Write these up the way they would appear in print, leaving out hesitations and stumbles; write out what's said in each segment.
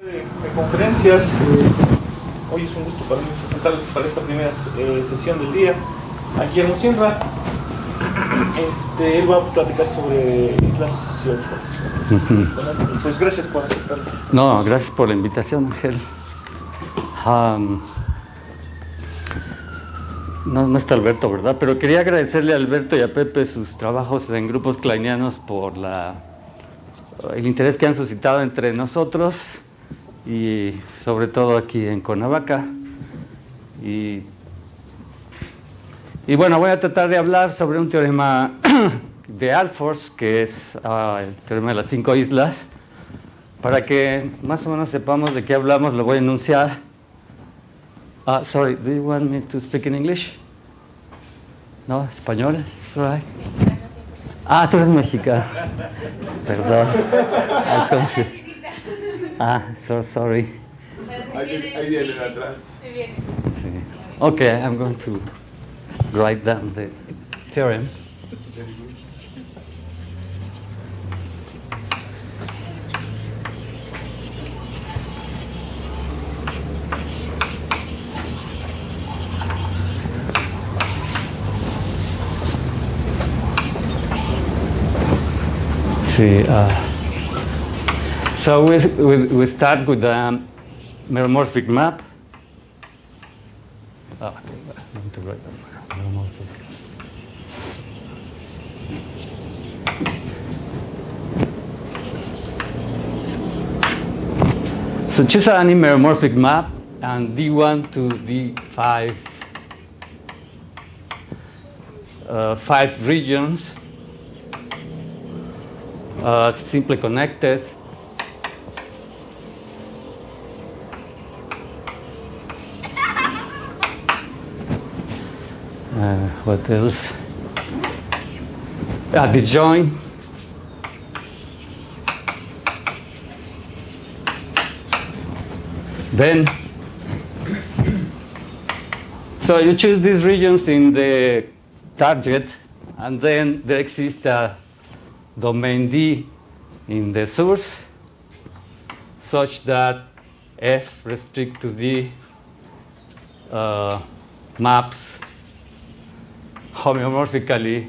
De conferencias, hoy es un gusto para mí presentarles para esta primera sesión del día a Guillermo Sienra. Él va a platicar sobre Islas y Orbifolios. Pues gracias por aceptarlo. No, gracias por la invitación, Ángel. No está Alberto, ¿verdad? Pero quería agradecerle a Alberto y a Pepe sus trabajos en grupos kleinianos por el interés que han suscitado entre nosotros y sobre todo aquí en Cuernavaca. Y bueno, voy a tratar de hablar sobre un teorema de Alfors, que es el teorema de las 5 islas. Para que más o menos sepamos de qué hablamos, lo voy a enunciar. Sorry, do you want me to speak in English? No, español, it's right. Tú eres mexicano. Perdón. I'm confused. So sorry. Ahí viene atrás. Sí. Okay, I'm going to write down the theorem. See, so we start with the meromorphic map. I'm going to write down meromorphic. So choose any meromorphic map and D1 to D5, 5 regions. Simply connected. What else? Disjoint. Then, so you choose these regions in the target, and then there exists a domain D in the source, such that F restrict to D maps homeomorphically.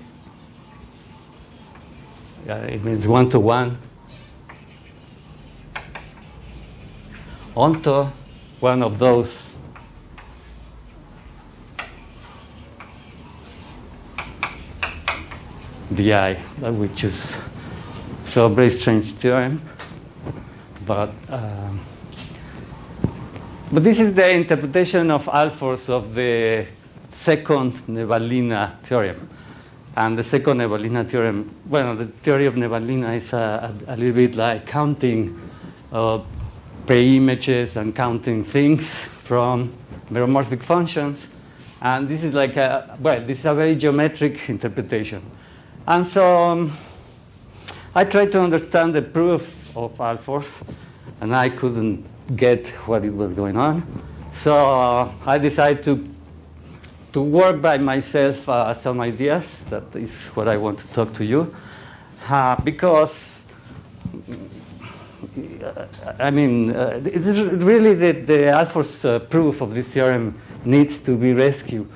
It means 1-to-1 onto one of those DI that we choose. So very strange theorem, but this is the interpretation of Alfors of the second Nevalina theorem. And the second Nevalina theorem, well, the theory of Nevalina is a little bit like counting pre-images and counting things from meromorphic functions. And this is like this is a very geometric interpretation. And so I tried to understand the proof of Alfors, and I couldn't get what it was going on. So I decided to work by myself some ideas. That is what I want to talk to you. Because, it's really the Alfors proof of this theorem needs to be rescued.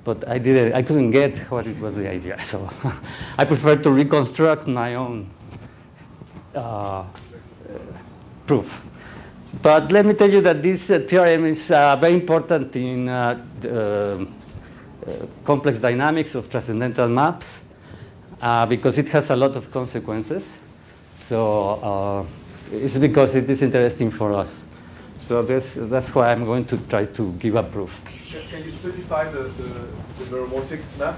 But I couldn't get what it was the idea. So I prefer to reconstruct my own proof. But let me tell you that this theorem is very important in complex dynamics of transcendental maps because it has a lot of consequences. So it's because it is interesting for us. So that's why I'm going to try to give a proof. Can you specify the meromorphic map?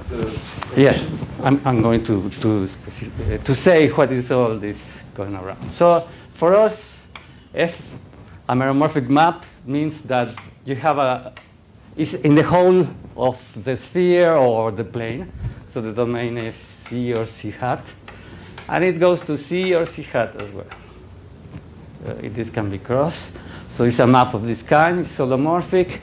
Yes, I'm going to say what is all this going around. So for us, if a meromorphic map means that you have is in the whole of the sphere or the plane. So the domain is C or C hat, and it goes to C or C hat as well. This can be crossed. So it's a map of this kind. It's solomorphic.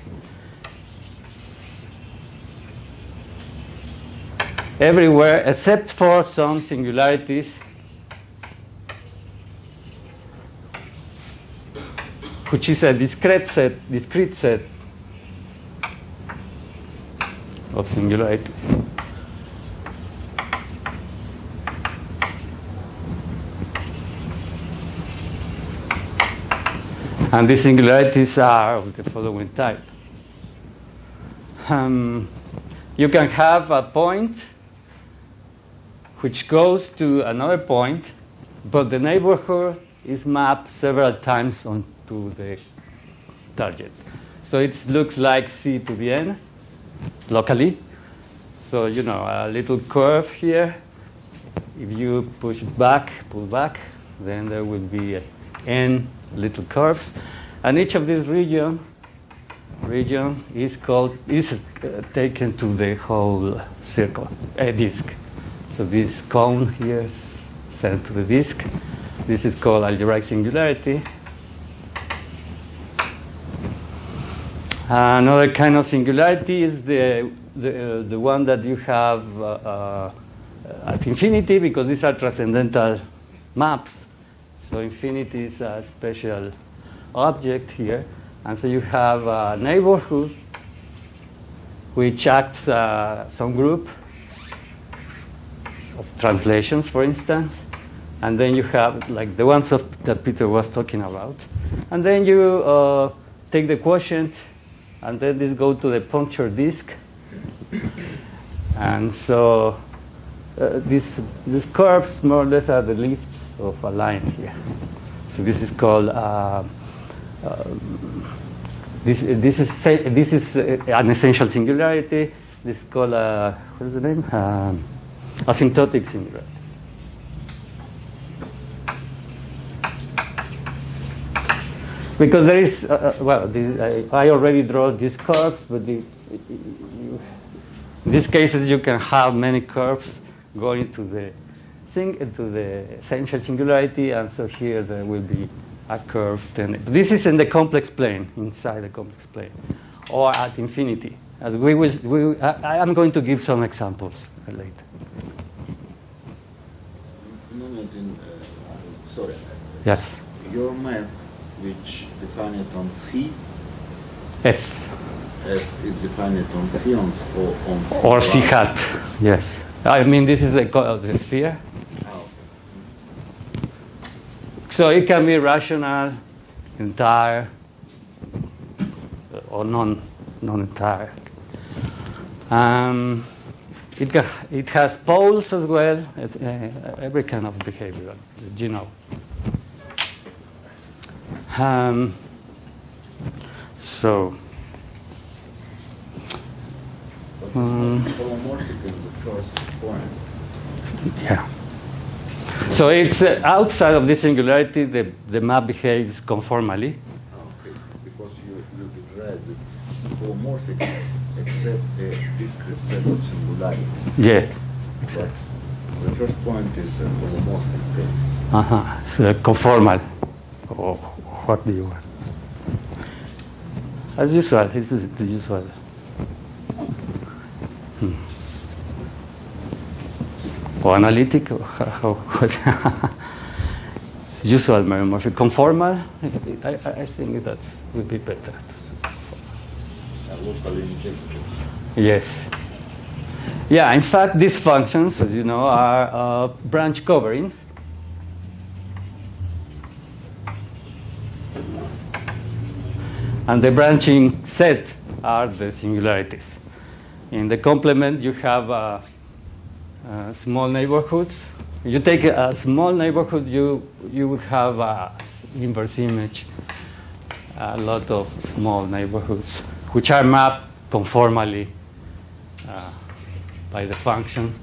Everywhere except for some singularities which is a discrete set of singularities. And these singularities are of the following type. You can have a point which goes to another point, but the neighborhood is mapped several times onto the target. So it looks like C to the n locally. So, you know, a little curve here. If you push it back, pull back, then there will be n little curves. And each of these region is taken to the whole circle, a disk. So this cone here is sent to the disk. This is called algebraic singularity. Another kind of singularity is the one that you have at infinity, because these are transcendental maps. So infinity is a special object here. And so you have a neighborhood which acts some group of translations, for instance. And then you have like the ones that Peter was talking about. And then you take the quotient, and then this goes to the puncture disk. And so these curves more or less are the lifts of a line here. So this is called this is an essential singularity. This is called what is the name? Asymptotic singularity. Because there is I already draw these curves, but in these cases you can have many curves going to the essential singularity, and so here there will be a curve. This is in the complex plane, inside the complex plane, or at infinity. As I am going to give some examples later. Sorry. Yes. Your map, which define it on C, F is defined on C on or C hat. Yes. I mean, this is the sphere. Oh. So it can be rational, entire, or non-entire. It has poles as well, every kind of behavior, you know. So. Holomorphic is the first point. Yeah. So it's outside of this singularity, the map behaves conformally. Okay, because you read holomorphic except the discrete set of singularity. Yeah, exactly. The first point is a holomorphic case. So conformal. Or what do you want? As usual, this is the usual. Or analytic, or how it's usual meromorphic. Conformal, I think that would be better. Locally injected. Yes. Yeah, in fact, these functions, as you know, are branch coverings. And the branching set are the singularities. In the complement, you have small neighborhoods. You take a small neighborhood, you would have an inverse image, a lot of small neighborhoods, which are mapped conformally by the function.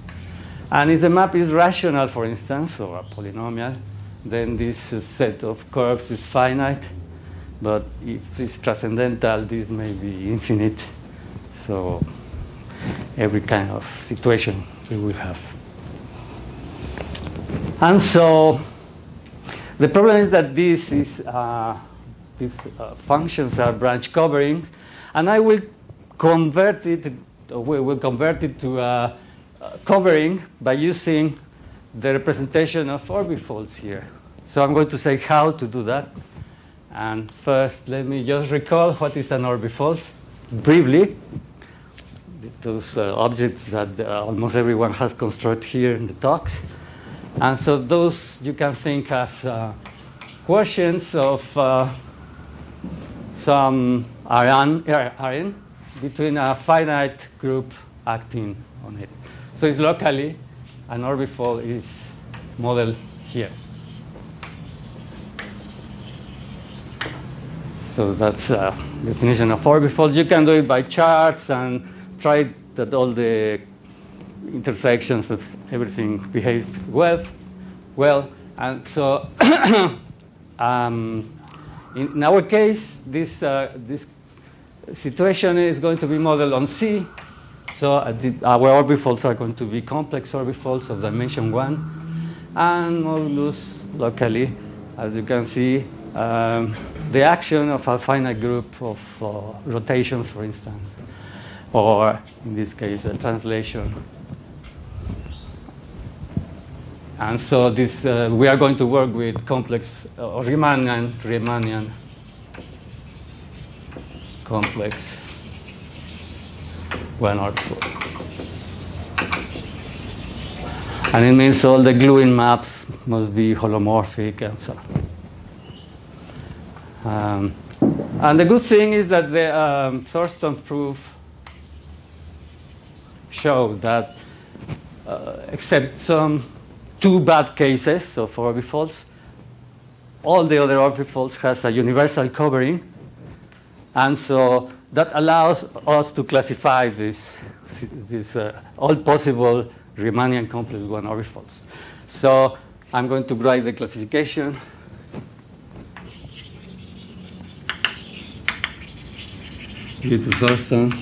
And if the map is rational, for instance, or a polynomial, then this set of curves is finite. But if it's transcendental, this may be infinite. So every kind of situation we will have. And so the problem is that these functions are branch coverings, and I will convert it, we will convert it to a covering by using the representation of orbifolds here. So I'm going to say how to do that. And first, let me just recall what is an orbifold briefly. Those objects that almost everyone has constructed here in the talks. And so those you can think as quotients of some Rn between a finite group acting on it. So it's locally, an orbifold is modeled here. So that's a definition of orbifolds. You can do it by charts and try that all the intersections, that everything behaves well. And so in our case, this situation is going to be modeled on C. So our orbifolds are going to be complex orbifolds of dimension 1 and modulus locally, as you can see, the action of a finite group of rotations, for instance, or in this case, a translation. And so this we are going to work with complex Riemannian complex one orbifold. And it means all the gluing maps must be holomorphic and so on. And the good thing is that the Thorstone proof show that except some 2 bad cases of orbifolds, all the other orbifolds has a universal covering, and so that allows us to classify this all possible Riemannian complex 1 orbifolds. So I'm going to write the classification. Due to Thorstone.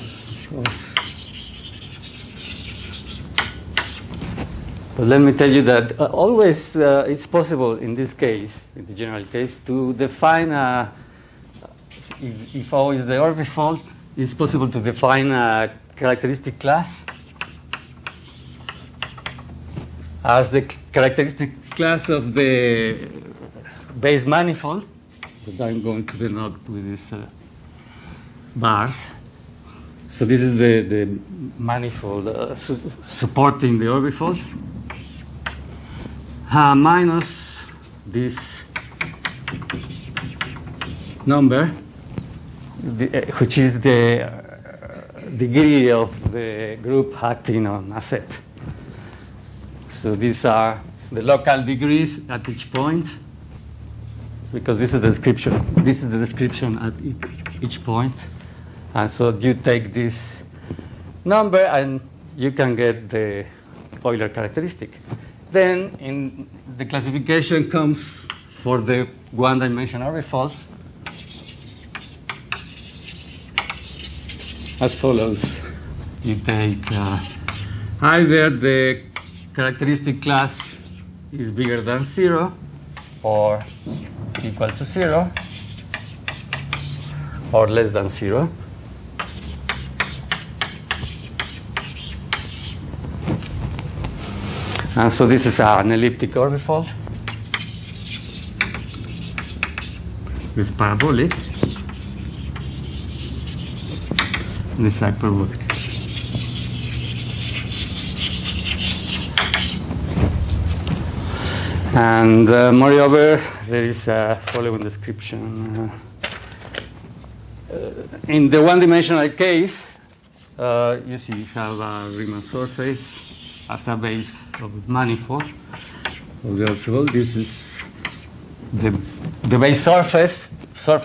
But let me tell you that always it's possible in this case, in the general case, to define if O is the orbifold, it's possible to define a characteristic class as the characteristic class of the base manifold that I'm going to denote with these bars. So this is the manifold supporting the orbifold. Minus this number, which is the degree of the group acting on a set. So these are the local degrees at each point, because this is the description. This is the description at each point. And so you take this number and you can get the Euler characteristic. Then in the classification comes for the 1-dimensional orbifolds as follows. You take either the characteristic class is bigger than 0 or equal to 0 or less than 0. And so this is an elliptic orbifold. This parabolic. This hyperbolic. And moreover, there is a following description. In the 1-dimensional case, you see you have a Riemann surface as a base of manifold of the orbifold. This is the base surface. So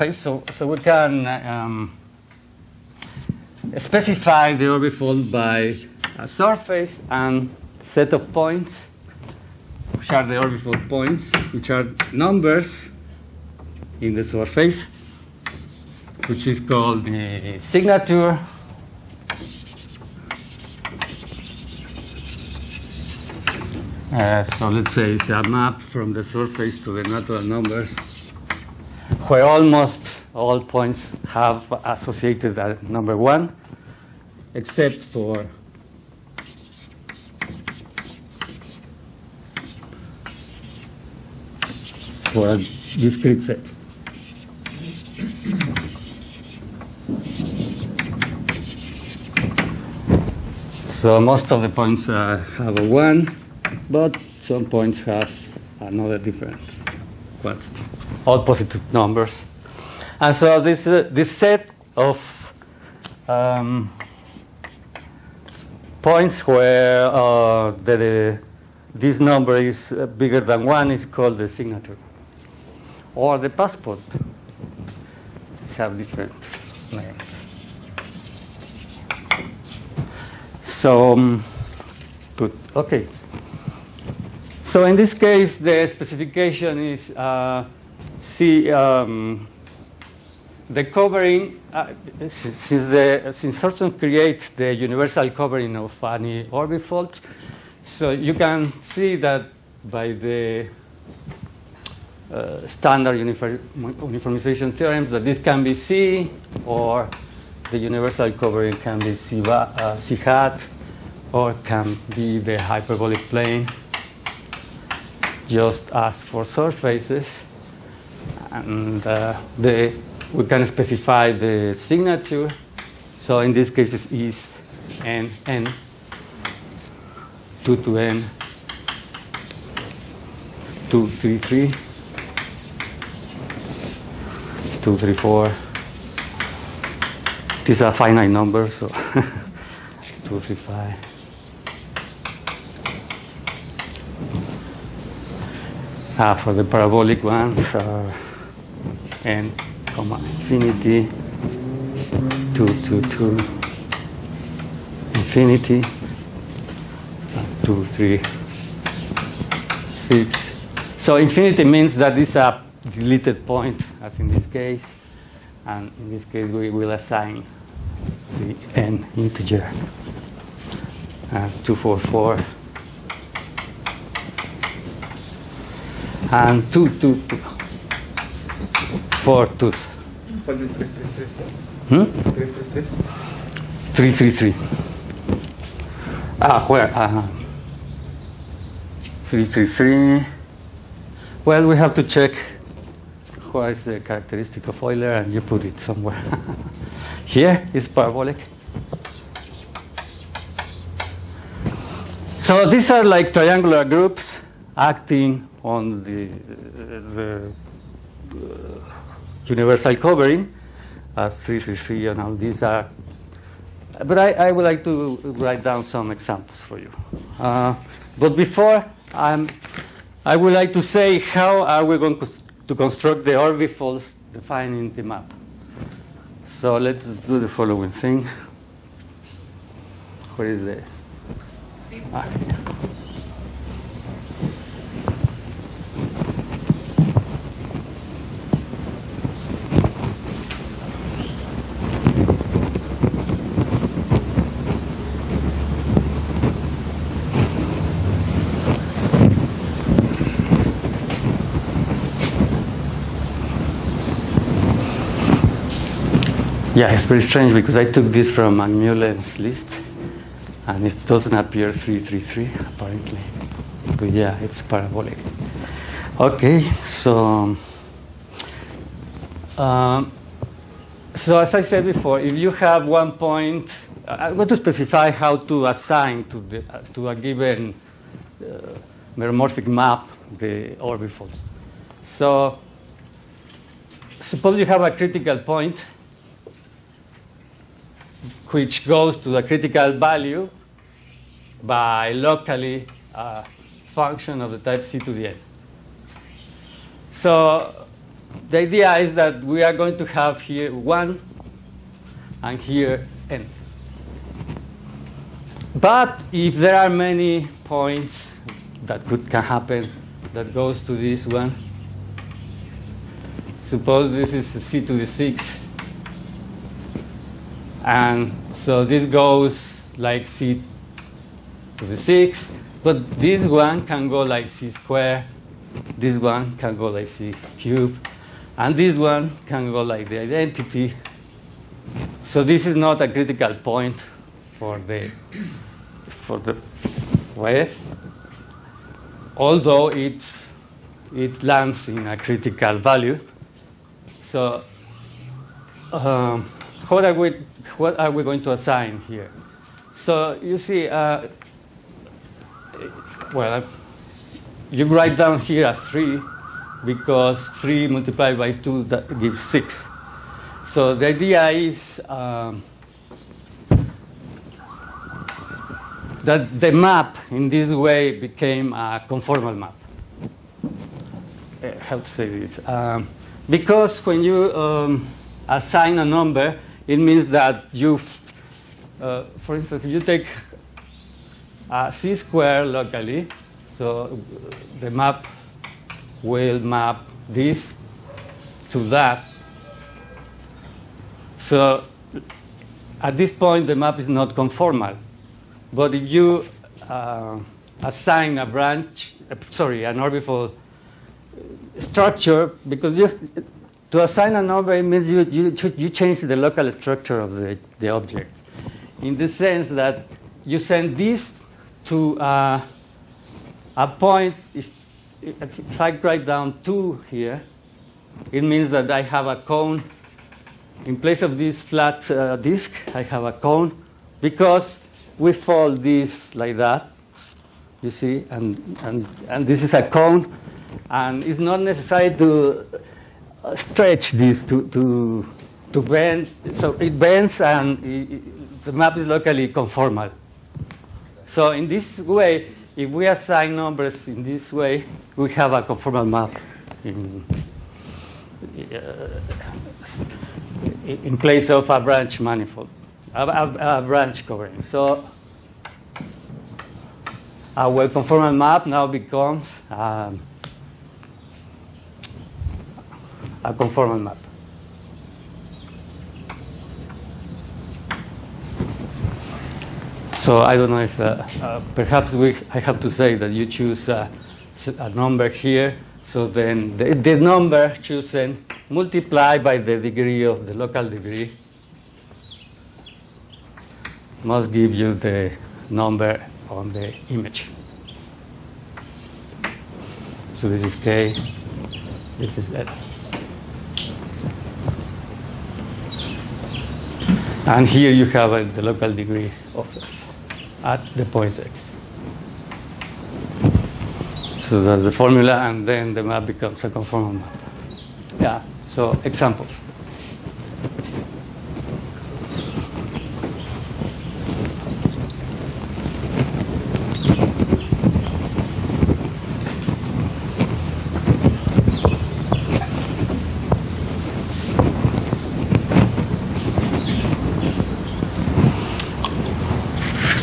we can specify the orbifold by a surface and set of points, which are the orbifold points, which are numbers in the surface, which is called the signature. So let's say it's a map from the surface to the natural numbers, where almost all points have associated a number 1, except for a discrete set. So most of the points have a 1, but some points have another different quantity, all positive numbers. And so this set of points where this number is bigger than 1 is called the signature, or the passport. Have different names. So, good. Okay. So in this case, the specification is the covering. Since Thorson creates the universal covering of any orbifold, so you can see that by the standard uniformization theorems that this can be C, or the universal covering can be C hat, or can be the hyperbolic plane. Just ask for surfaces, and we can specify the signature. So in this case, it is n 2 to n 2, 3, 3. 2, 3, 4. These are finite numbers, so 2, 3, 5. For the parabolic ones are n, infinity, 2, 2, 2, infinity, 2, 3, 6. So infinity means that this is a deleted point, as in this case, and in this case we will assign the n integer. 2, 4, 4, and 2, 2, 2, 4, 2. ¿Cuál del 333? 333. 333. Where? 333. Well, we have to check what is the characteristic of Euler, and you put it somewhere. Here is parabolic. So these are like triangular groups acting on the universal covering as 333 and all these are. But I would like to write down some examples for you. But before, I would like to say how are we going to construct the orbifolds defining the map. So let's do the following thing. Where is the... Yeah, it's very strange because I took this from Macmillan's list, and it doesn't appear 333 apparently. But yeah, it's parabolic. Okay, so so as I said before, if you have 1 point, I'm going to specify how to assign to a given meromorphic map the orbifolds. So suppose you have a critical point which goes to the critical value by locally a function of the type C to the n. So the idea is that we are going to have here 1 and here n. But if there are many points that can happen that goes to this one, suppose this is C to the 6. And so this goes like C to the 6, but this one can go like C squared, this one can go like C cubed, and this one can go like the identity. So this is not a critical point for the wave, although it lands in a critical value. So what are we going to assign here? So you see, you write down here as 3 because 3 multiplied by 2 that gives 6. So the idea is that the map in this way became a conformal map. How to say this? Because when you assign a number, it means that you, for instance, if you take c squared locally, so the map will map this to that. So at this point, the map is not conformal. But if you assign a branch, an orbifold structure, because to assign a number, it means you change the local structure of the object, in the sense that you send this to a point. If I write down 2 here, it means that I have a cone. In place of this flat disk, I have a cone, because we fold this like that, you see, and this is a cone, and it's not necessary to stretch this to bend. So it bends, and the map is locally conformal. So in this way, if we assign numbers in this way, we have a conformal map in place of a branch manifold, a branch covering. So our conformal map now becomes a conformal map. So I don't know if perhaps I have to say that you choose a number here. So then the number chosen multiplied by the degree of the local degree must give you the number on the image. So this is K, this is L. And here you have the local degree of at the point X. So that's the formula, and then the map becomes a conformal map. Yeah, so examples.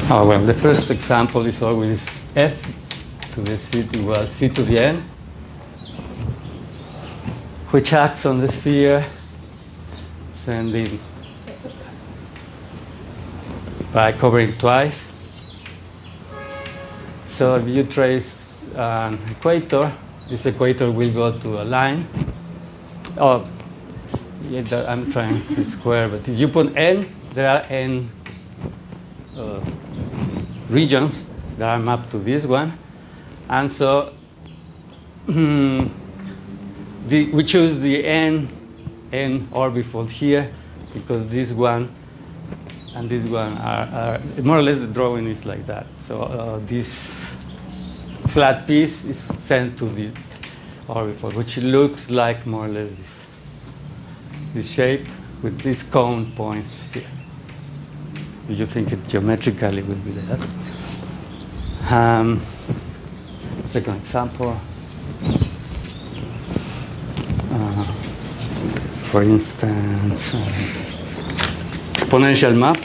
Oh, well, the first example is always F to the C equals C to the N, which acts on the sphere, sending by covering twice. So if you trace an equator, this equator will go to a line. Oh, yeah, I'm trying to square, but if you put N, there are N regions that are mapped to this one. And so we choose the N orbifold here, because this one and this one are more or less, the drawing is like that. So this flat piece is sent to the orbifold, which looks like more or less this shape with these cone points here. You think it geometrically will be that. Second example. For instance, exponential map.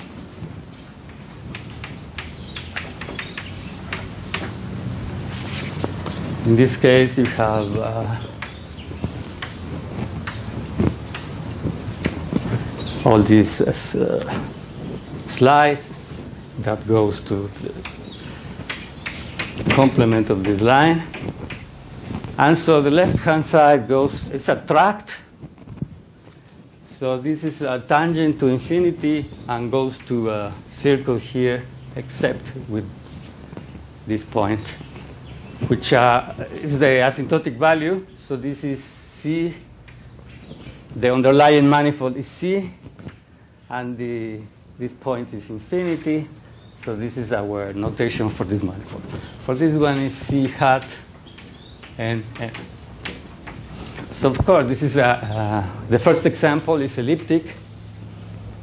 In this case, you have all these slices that goes to the complement of this line. And so the left-hand side it's a tract. So this is a tangent to infinity and goes to a circle here, except with this point, which is the asymptotic value. So this is C. The underlying manifold is C, and this point is infinity. So this is our notation for this manifold. For this one is C hat and N. So of course, this is the first example is elliptic.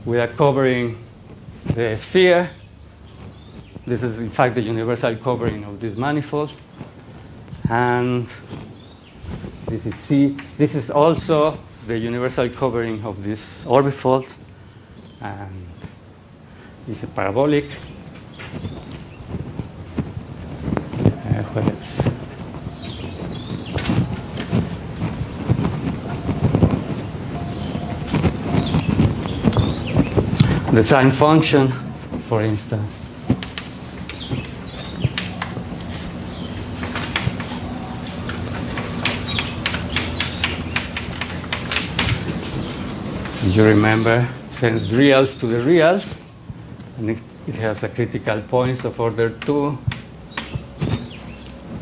We are covering the sphere. This is in fact the universal covering of this manifold. And this is C. This is also the universal covering of this orbifold. And this is parabolic. What else? The sine function, for instance. You remember, it sends reals to the reals, and it has a critical points of order 2,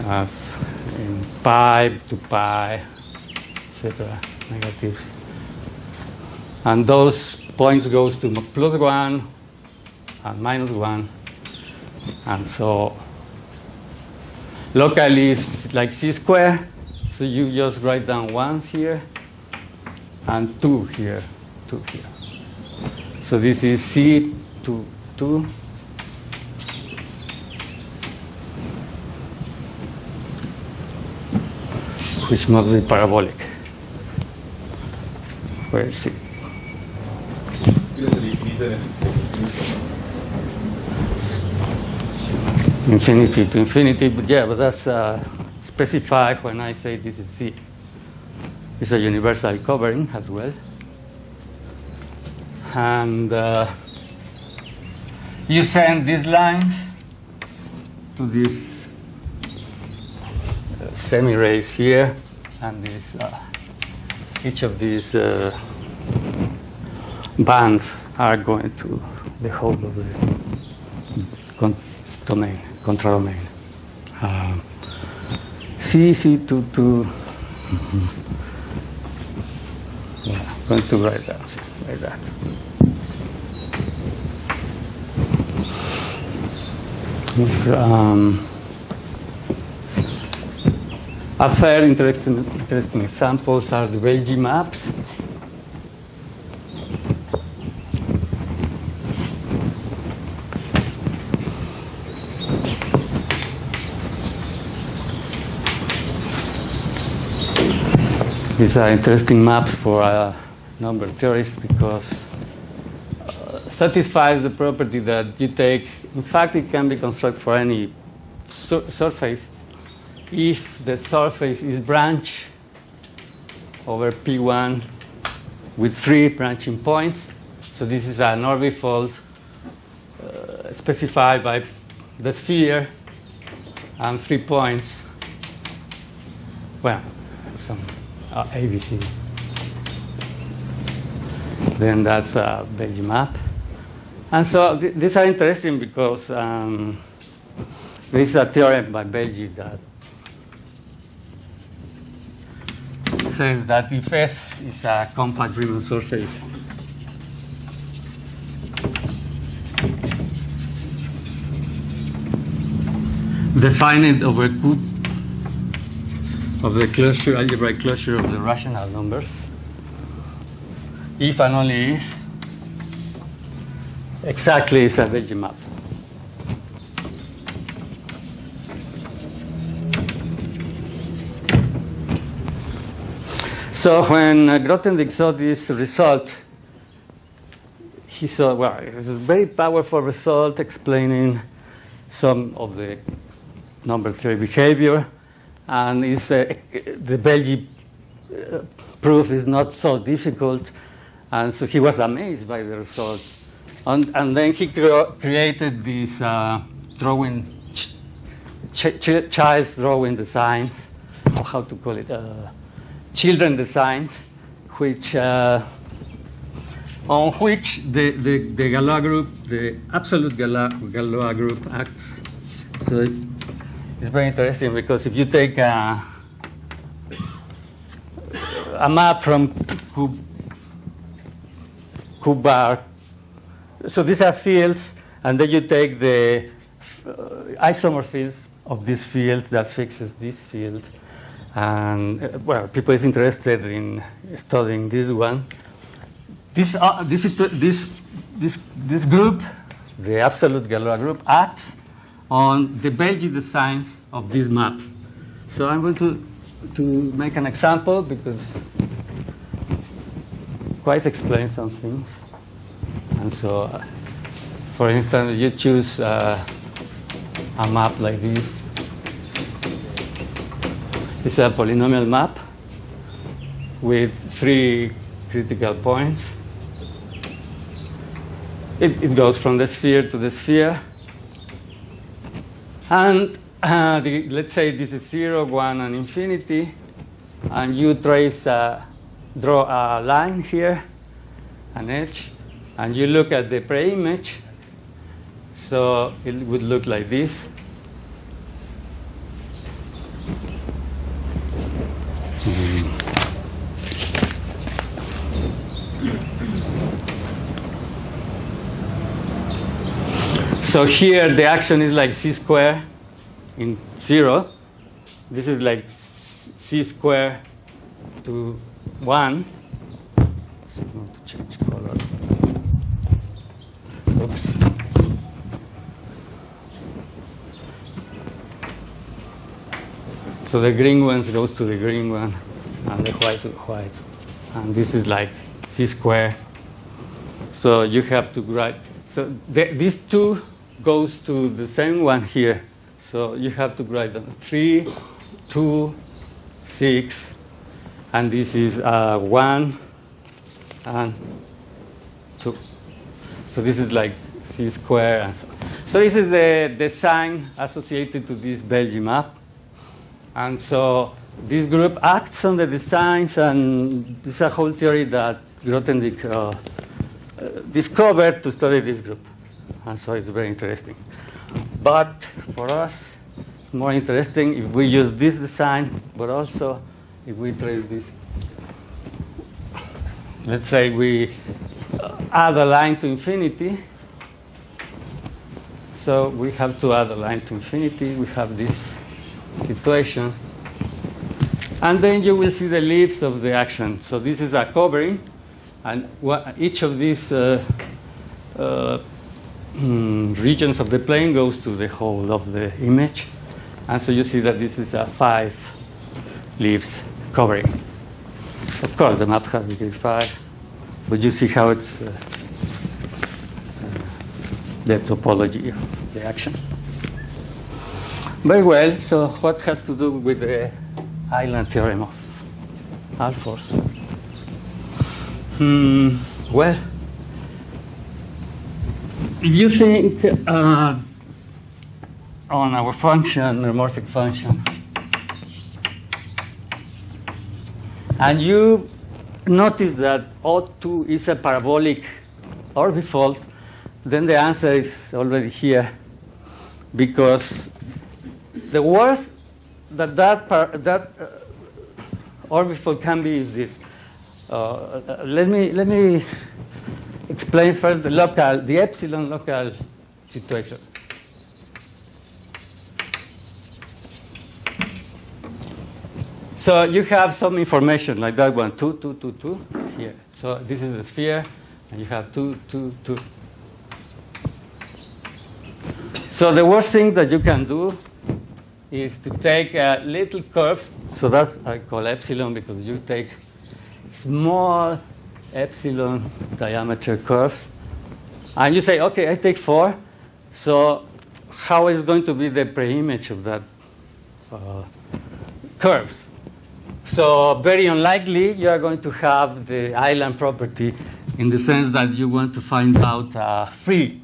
as in pi to pi, etc., negatives. And those points goes to +1 and -1, and so locally it's like C squared, so you just write down 1s here and 2 here, 2 here. So this is C to 2. Which must be parabolic. Where is it? Infinity to infinity, but yeah, but that's specified when I say this is C. It's a universal covering as well. And you send these lines to this semi-rays here, and this, each of these bands are going to the whole of the domain, control domain. C2, yeah, I'm going to write that like that. Other interesting examples are the Belgi maps. These are interesting maps for number theorists because satisfies the property that you take. In fact, it can be constructed for any surface if the surface is branch over P1 with 3 branching points. So this is an orbifold specified by the sphere and 3 points. Well, some ABC. Then that's a Belgi map. And so these are interesting because there is a theorem by Belgi that says that if S is a compact Riemann surface, defined over Q of the closure, algebraic closure of the rational numbers, if and only if exactly is a Belgi map. So when Grothendieck saw this result, he saw, well, it's a very powerful result explaining some of the number theory behavior, and it's, the Belgi proof is not so difficult, and so he was amazed by the result. And then he created this drawing, child's drawing designs, or how to call it, children designs, which on which the Galois group, the absolute Galois group acts. So it's very interesting because if you take a map from Q bar, so these are fields, And then you take the isomorphism of this field that fixes this field. And, well, people is interested in studying this one. This group, the absolute Galois group, acts on the Belgian designs of these maps. So I'm going to make an example because quite explain some things. And so, for instance, you choose a map like this. It's a polynomial map with 3 critical points. It goes from the sphere to the sphere. And let's say this is 0, 1, and infinity. And you draw a line here, an edge. And you look at the pre-image. So it would look like this. So here the action is like c squared in 0. This is like c squared to 1. So I'm going to change color. Oops. So the green ones goes to the green one, and the white to the white. And this is like c squared. So you have to write. So these two goes to the same one here. So you have to write them 3, 2, 6, and this is 1 and 2. So this is like c squared. And so this is the sign associated to this Belgian map. And so this group acts on the designs, and this is a whole theory that Grothendieck discovered to study this group. And so it's very interesting. But for us, it's more interesting if we use this design, but also if we trace this. Let's say we add a line to infinity. So we have to add a line to infinity. We have this situation. And then you will see the leaves of the action. So this is a covering. And each of these regions of the plane goes to the whole of the image. And so you see that this is a 5 leaves covering. Of course, the map has degree 5, but you see how it's the topology of the action. Very well. So what has to do with the island theorem of Alfors? Well, if you think on our function, neuromorphic function, and you notice that O2 is a parabolic orbifold, then the answer is already here, because the worst that orbifold can be is this. Let me explain first the epsilon local situation. So you have some information like that one, 2, 2, 2, 2 here. So this is the sphere, and you have 2, 2, 2. So the worst thing that you can do is to take little curves. So that's I call epsilon, because you take small epsilon diameter curves, and you say, okay, I take 4. So how is going to be the pre-image of that curves? So very unlikely you are going to have the island property, in the sense that you want to find out a free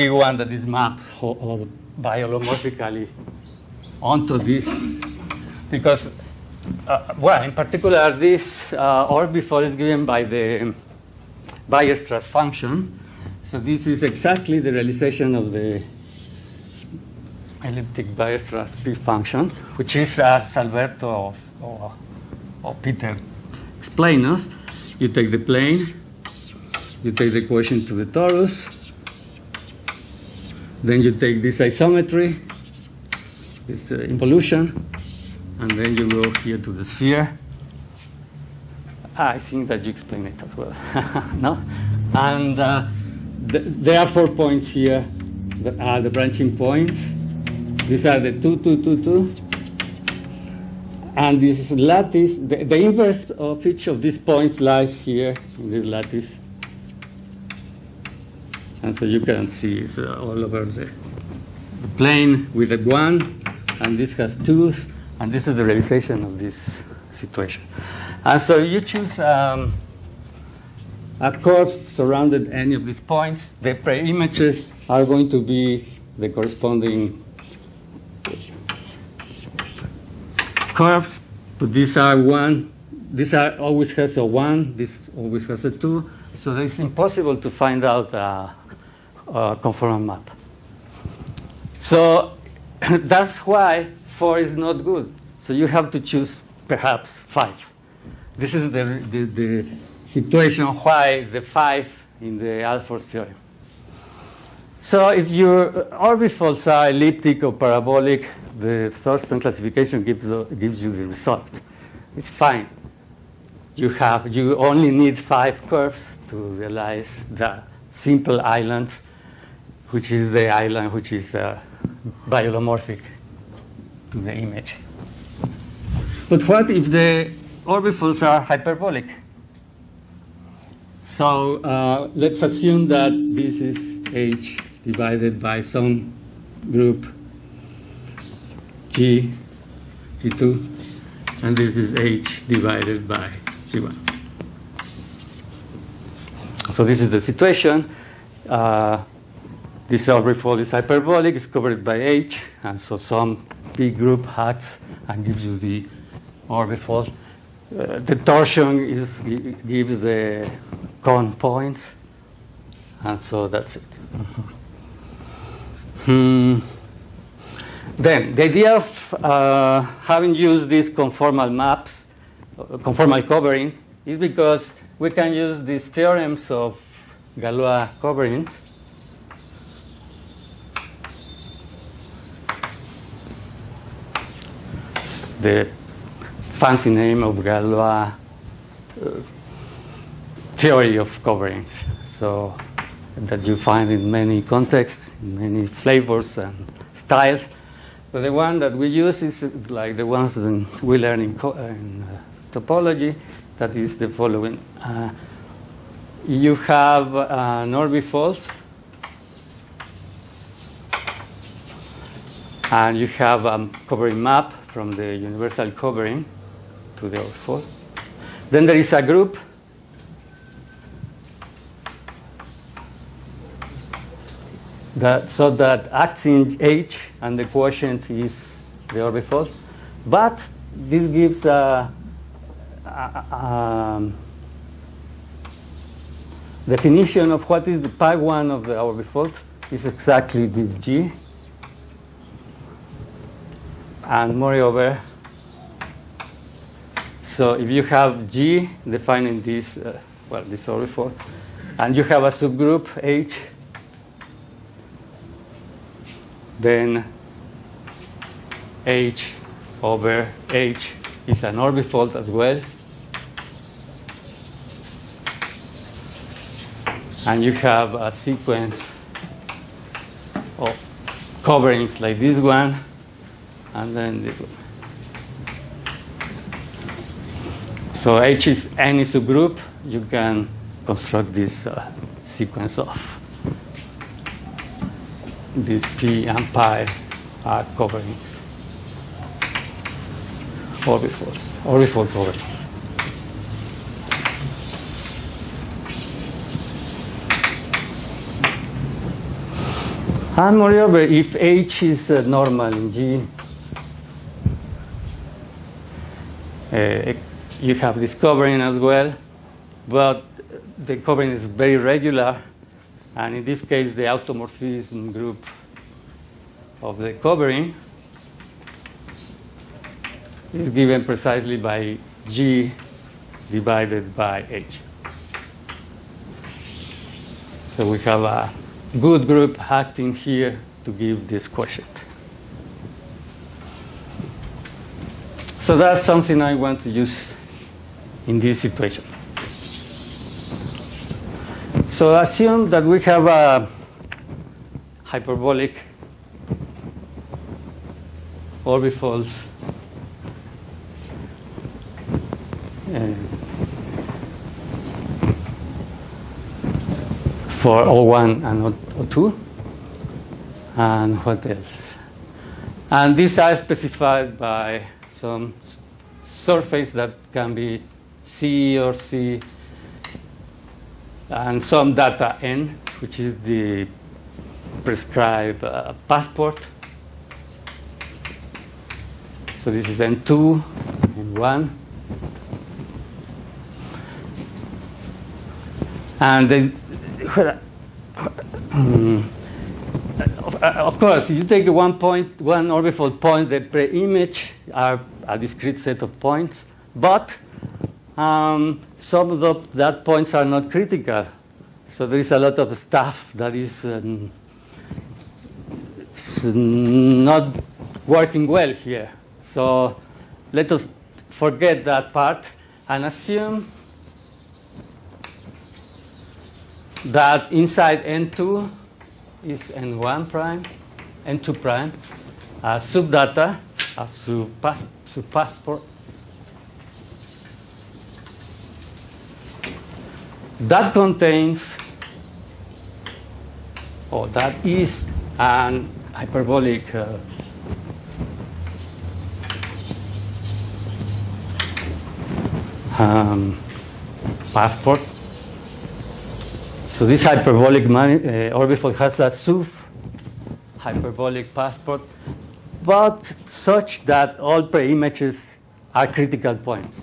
one that is mapped biolomorphically onto this, because well, in particular, this orbifold is given by the Weierstrass function. So this is exactly the realization of the elliptic Weierstrass P function, which is, as Alberto or Peter explained us, you take the plane, you take the equation to the torus, Then you take this isometry, this involution, and then you go here to the sphere. I think that you explained it as well. No? And there are 4 points here that are the branching points. These are the 2, 2, 2, 2. And this lattice, the inverse of each of these points lies here in this lattice. And so you can see it's all over the plane with a 1, and this has 2s, and this is the realization of this situation. And so you choose a curve surrounded any of these points. The pre-images are going to be the corresponding curves, but these are 1. This always has a 1. This always has a 2. So it's impossible to find out a conformal map. So that's why 4 is not good. So you have to choose perhaps 5. This is the situation why the 5 in the Alford theorem. So if your orbifolds are elliptic or parabolic, the Thurston classification gives you the result. It's fine. You only need 5 curves to realize the simple island, which is the island which is biolomorphic to the image. But what if the orbifolds are hyperbolic? So let's assume that this is H divided by some group G, G2, and this is H divided by G1. So this is the situation. This orbifold is hyperbolic, it's covered by H, and so some P group acts and gives you the orbifold. The torsion gives the cone points, and so that's it. Then, the idea of having used these conformal maps, conformal coverings, is because we can use these theorems of Galois coverings the fancy name of Galois theory of coverings. So that you find in many contexts, in many flavors and styles. But the one that we use is like the ones that we learn in topology, that is the following. You have an orbifold, and you have a covering map from the universal covering to the orbifold. Then there is a group that acts in H, and the quotient is the orbifold. But this gives a definition of what is the pi 1 of the orbifold. Is exactly this G. And moreover, so if you have G defining this, this orbifold, and you have a subgroup H, then H over H is an orbifold as well. And you have a sequence of coverings like this one, and then this one. So H is any subgroup. You can construct this sequence of these P and pi are coverings, orbifold coverings. And moreover, if H is normal in G, you have this covering as well, but the covering is very regular, and in this case, the automorphism group of the covering is given precisely by G divided by H. So we have a good group acting here to give this quotient. So that's something I want to use in this situation. So assume that we have a hyperbolic orbifolds for O1 and O2. And what else? And these are specified by some surface that can be C or C, and some data N, which is the prescribed passport. So this is N2, N1. And then, of course, if you take one orbifold point, the pre-image are a discrete set of points, but some of that points are not critical. So there is a lot of stuff that is not working well here. So let us forget that part and assume that inside N2 is N1 prime, N2 prime, as subdata, as subpassport. That contains, or that is an hyperbolic passport. So this hyperbolic orbifold has a sub-hyperbolic passport, but such that all pre-images are critical points.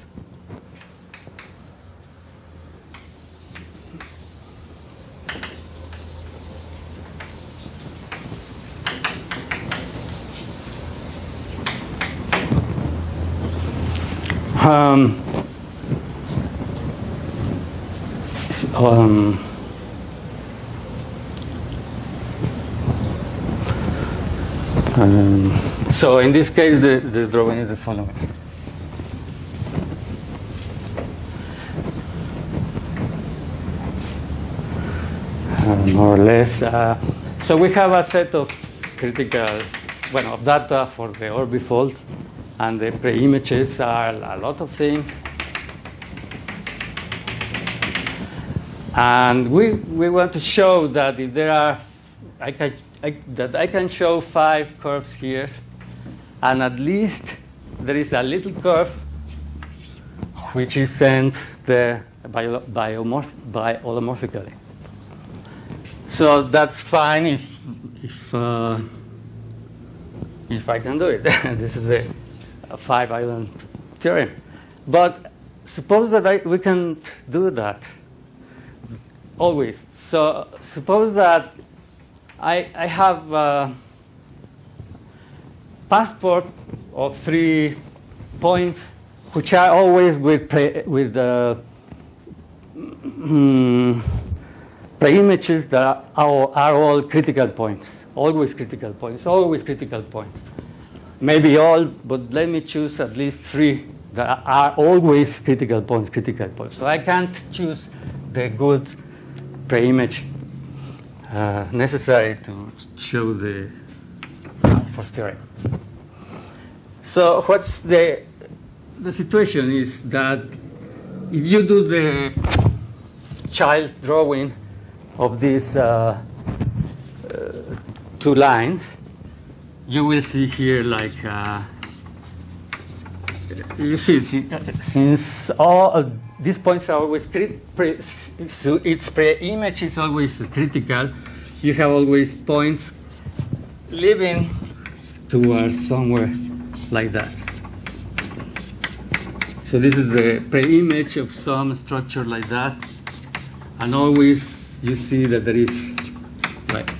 So in this case, the drawing is the following. More or less. So we have a set of critical, of data for the orbifold, and the pre-images are a lot of things. And we want to show that if there are, I can show 5 curves here, and at least there is a little curve which is sent there holomorphically. So that's fine if I can do it. This is a 5-island theorem. But suppose that we can do that always. So suppose that I have a passport of 3 points which are always with pre-images that are all critical points, always critical points, always critical points. Maybe all, but let me choose at least 3 that are always critical points, critical points. So I can't choose the good pre-image necessary to show the first theorem. So what's the situation is that if you do the child drawing of these 2 lines, you will see here you see since all these points are always so its pre-image is always critical, you have always points leading towards somewhere like that. So this is the pre-image of some structure like that, and always you see that there is like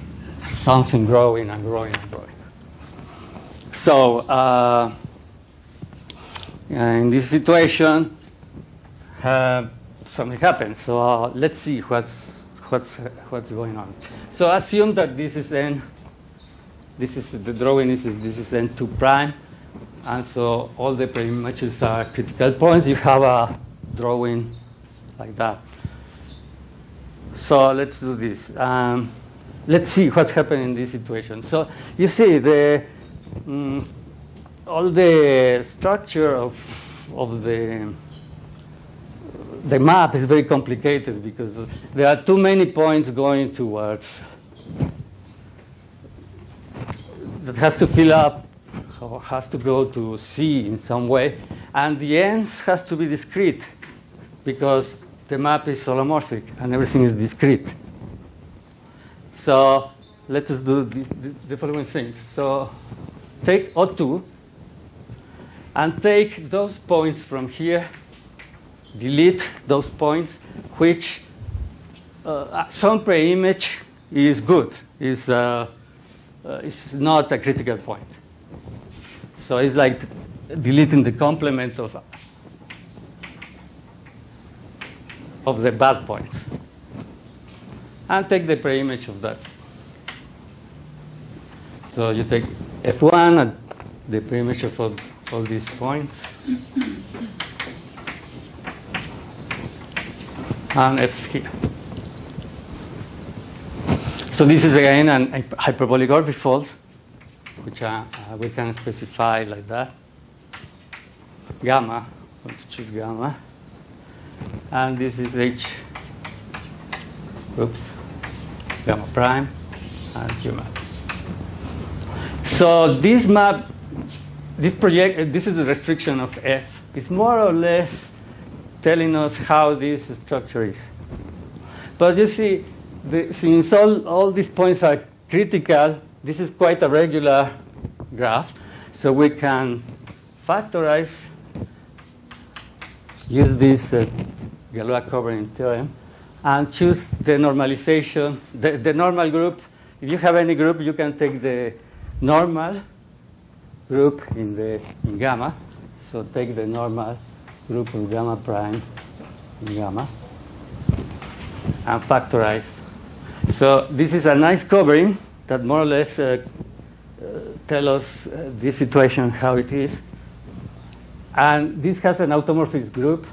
something growing and growing and growing. So in this situation, something happens. So let's see what's going on. So assume that this is N this is the drawing. This is N2 prime, and so all the preimages are critical points. You have a drawing like that. So let's do this. Let's see what's happening in this situation. So you see all the structure of the map is very complicated because there are too many points going towards that has to fill up or has to go to C in some way, and the ends has to be discrete because the map is holomorphic and everything is discrete. So let us do the following things. So take O2 and take those points from here, delete those points, which some preimage is good, is not a critical point. So it's like deleting the complement of the bad points. And take the preimage of that. So you take F1 and the preimage of all these points. And F here. So this is again a hyperbolic orbifold, which we can specify like that. Gamma, I want to choose gamma. And this is H, gamma prime, and Q map. So this map, this is the restriction of F. It's more or less telling us how this structure is. But you see, since all these points are critical, this is quite a regular graph. So we can factorize, use this Galois covering theorem, and choose the normalization, the normal group. If you have any group, you can take the normal group in gamma. So take the normal group of gamma prime in gamma and factorize. So this is a nice covering that more or less tell us this situation, how it is. And this has an automorphic group,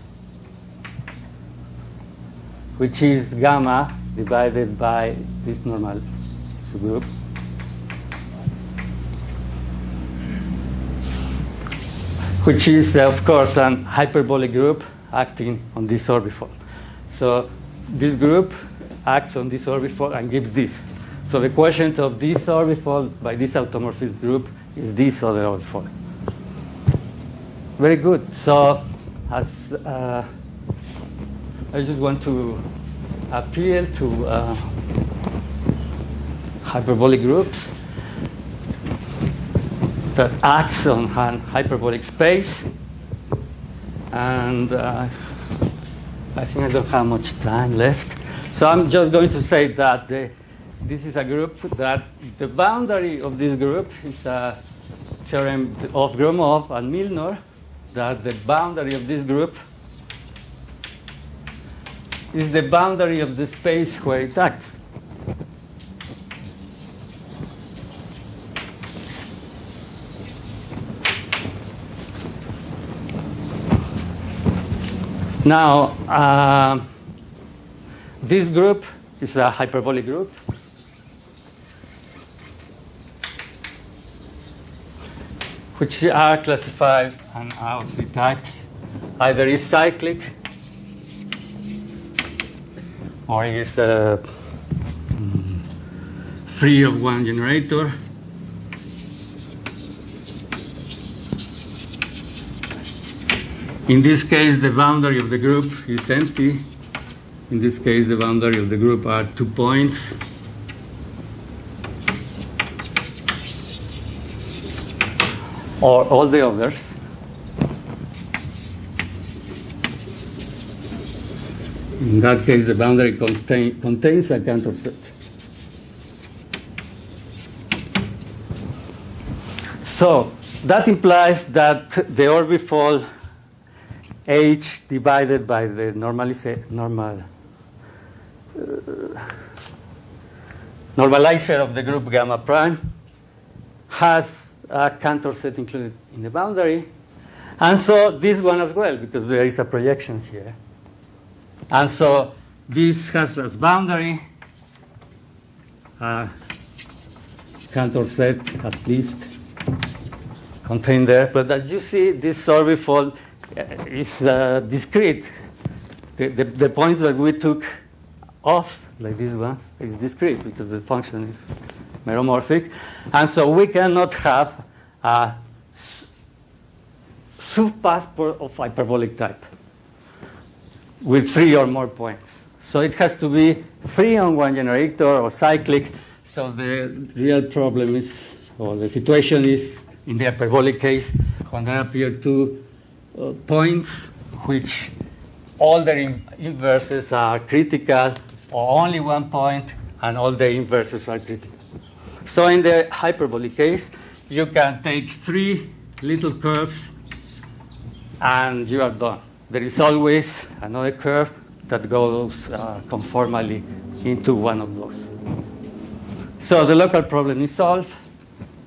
which is gamma divided by this normal subgroup. Which is, of course, an hyperbolic group acting on this orbifold. So this group acts on this orbifold and gives this. So the quotient of this orbifold by this automorphic group is this other orbifold. Very good. So as I just want to appeal to hyperbolic groups that acts on an hyperbolic space. And I think I don't have much time left. So I'm just going to say that this is a group that the boundary of this group is a theorem of Gromov and Milnor, that the boundary of this group is the boundary of the space where it acts. Now, this group is a hyperbolic group. Which are classified and are of three types. Either is cyclic, or is free of one generator. In this case, the boundary of the group is empty. In this case, the boundary of the group are 2 points. Or all the others. In that case, the boundary contains a Cantor set. So that implies that the orbifold H divided by the normalizer of the group gamma prime has a Cantor set included in the boundary. And so this one as well, because there is a projection here. And so this has as boundary Cantor set at least contained there. But as you see, this orbifold is discrete. The points that we took off, like these ones, is discrete because the function is meromorphic. And so we cannot have a subpath of hyperbolic type with 3 or more points. So it has to be free on one generator or cyclic. So the real problem is, or the situation is, in the hyperbolic case, when there appear 2 points which all their inverses are critical, or only 1 point and all the inverses are critical. So in the hyperbolic case, you can take 3 little curves and you are done. There is always another curve that goes conformally into one of those. So the local problem is solved,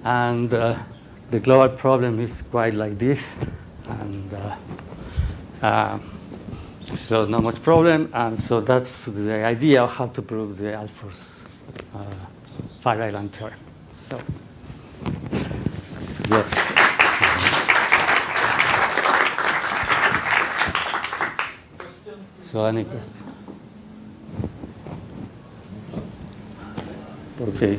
and the global problem is quite like this. And so not much problem, and so that's the idea of how to prove the Alfors Fire Island theorem. So, yes. So any questions? Okay.